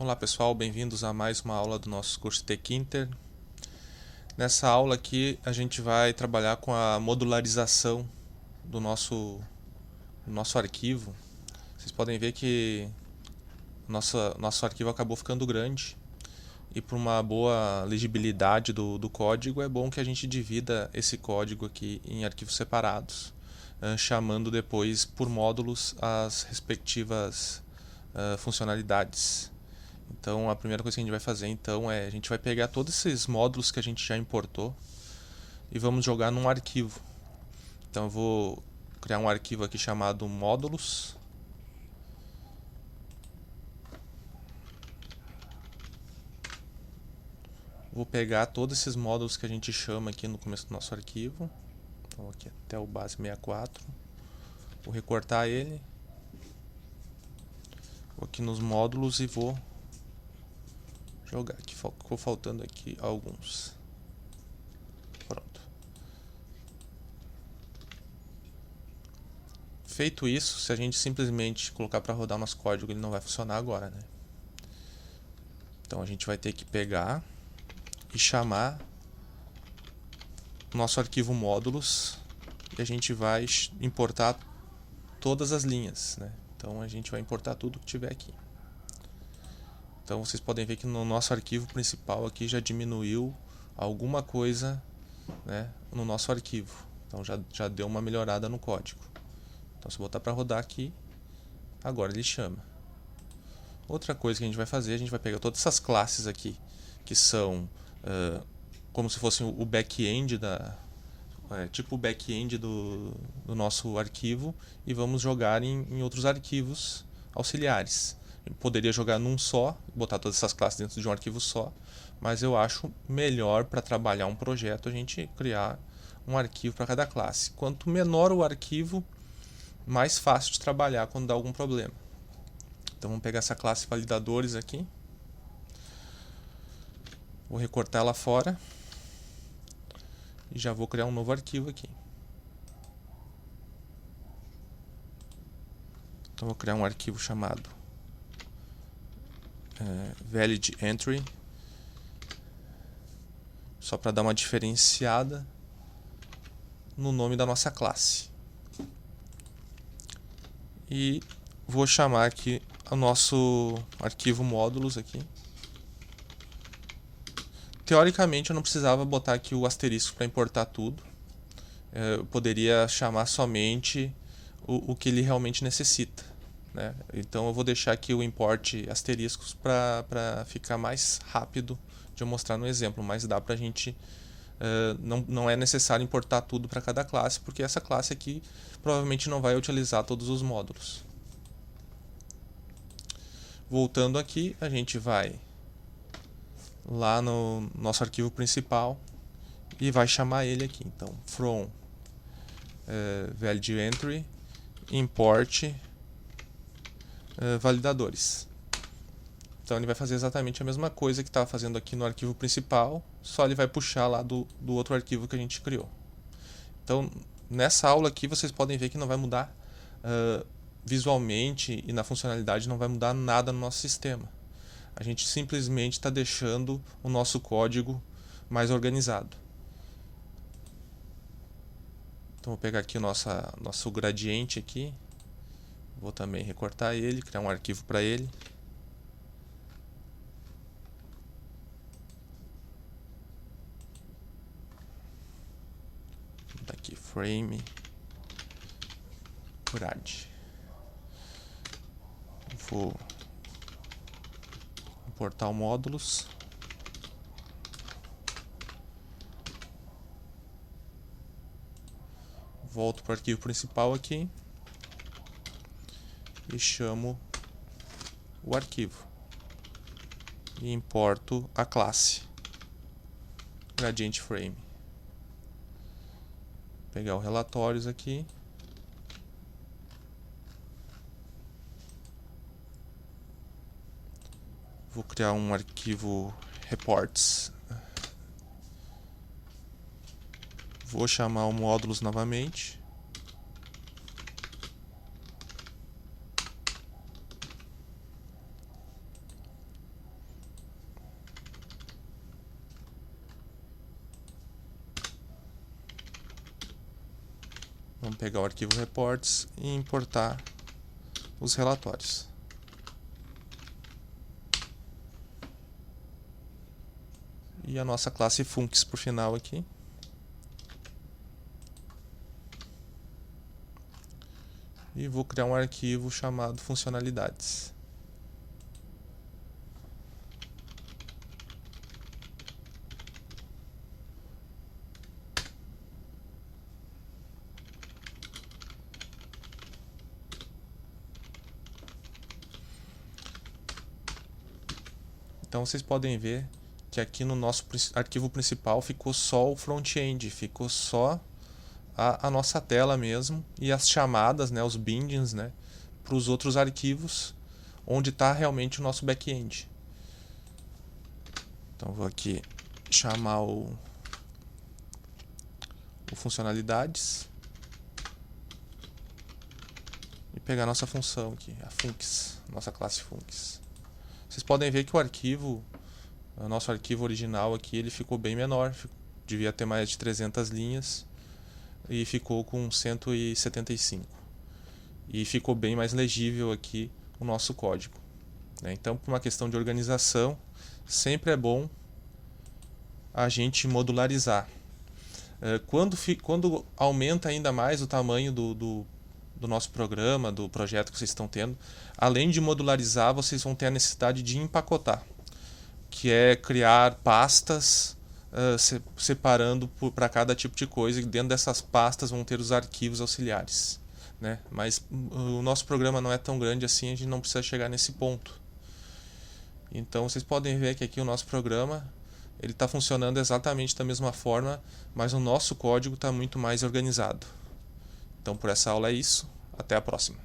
Olá pessoal, bem-vindos a mais uma aula do nosso curso Tkinter. Nessa aula aqui a gente vai trabalhar com a modularização do nosso arquivo. Vocês podem ver que nosso arquivo acabou ficando grande e por uma boa legibilidade do código é bom que a gente divida esse código aqui em arquivos separados, chamando depois por módulos as respectivas funcionalidades. Então a primeira coisa que a gente vai fazer então é a gente vai pegar todos esses módulos que a gente já importou e vamos jogar num arquivo. Então eu vou criar um arquivo aqui chamado módulos. Vou pegar todos esses módulos que a gente chama aqui no começo do nosso arquivo. Então aqui até o base 64. Vou recortar ele. Vou aqui nos módulos e vou jogar aqui. Ficou faltando aqui alguns. Pronto. Feito isso, se a gente simplesmente colocar para rodar nosso código, ele não vai funcionar agora, né? Então a gente vai ter que pegar e chamar nosso arquivo módulos e a gente vai importar todas as linhas, né? Então a gente vai importar tudo que tiver aqui. Então vocês podem ver que no nosso arquivo principal aqui já diminuiu alguma coisa, né, no nosso arquivo. Então já deu uma melhorada no código. Então se eu botar para rodar aqui, agora ele chama. Outra coisa que a gente vai fazer, a gente vai pegar todas essas classes aqui, que são como se fosse o back-end tipo o back-end do nosso arquivo, e vamos jogar em outros arquivos auxiliares. Eu poderia jogar num só, botar todas essas classes dentro de um arquivo só, mas eu acho melhor para trabalhar um projeto a gente criar um arquivo para cada classe. Quanto menor o arquivo, mais fácil de trabalhar quando dá algum problema. Então vamos pegar essa classe validadores aqui. Vou recortar ela fora. E já vou criar um novo arquivo aqui. Então vou criar um arquivo chamado valid entry, só para dar uma diferenciada no nome da nossa classe. E vou chamar aqui o nosso arquivo módulos aqui. Teoricamente eu não precisava botar aqui o asterisco para importar tudo. Eu poderia chamar somente o que ele realmente necessita, né? Então eu vou deixar aqui o import asteriscos para ficar mais rápido de eu mostrar no exemplo, mas dá pra gente não é necessário importar tudo para cada classe, porque essa classe aqui provavelmente não vai utilizar todos os módulos. Voltando aqui, a gente vai lá no nosso arquivo principal e vai chamar ele aqui. Então from valid entry import validadores. Então ele vai fazer exatamente a mesma coisa que estava fazendo aqui no arquivo principal, só ele vai puxar lá do outro arquivo que a gente criou. Então nessa aula aqui vocês podem ver que não vai mudar visualmente e na funcionalidade, não vai mudar nada no nosso sistema. A gente simplesmente está deixando o nosso código mais organizado. Então vou pegar aqui o nosso gradiente aqui. Vou também recortar ele, criar um arquivo para ele. Vou botar aqui frame grad. Vou importar o módulos. Volto para o arquivo principal aqui e chamo o arquivo e importo a classe gradiente frame. Vou pegar o relatórios aqui. Vou criar um arquivo reports. Vou chamar o módulos novamente. Vamos pegar o arquivo reports e importar os relatórios. E a nossa classe funcs por final aqui. E vou criar um arquivo chamado funcionalidades. Então vocês podem ver que aqui no nosso arquivo principal ficou só o front-end, ficou só a nossa tela mesmo e as chamadas, né, os bindings, né, para os outros arquivos onde está realmente o nosso back-end. Então vou aqui chamar o funcionalidades e pegar a nossa função aqui, a funcs, nossa classe funcs. Vocês podem ver que o nosso arquivo original aqui, ele ficou bem menor, devia ter mais de 300 linhas e ficou com 175. E ficou bem mais legível aqui o nosso código, né? Então, por uma questão de organização, sempre é bom a gente modularizar. Quando aumenta ainda mais o tamanho do nosso programa, do projeto que vocês estão tendo, além de modularizar, vocês vão ter a necessidade de empacotar, que é criar pastas separando para cada tipo de coisa, e dentro dessas pastas vão ter os arquivos auxiliares, né? Mas o nosso programa não é tão grande assim, a gente não precisa chegar nesse ponto. Então vocês podem ver que aqui o nosso programa ele está funcionando exatamente da mesma forma, mas o nosso código está muito mais organizado. Então por essa aula é isso. Até a próxima.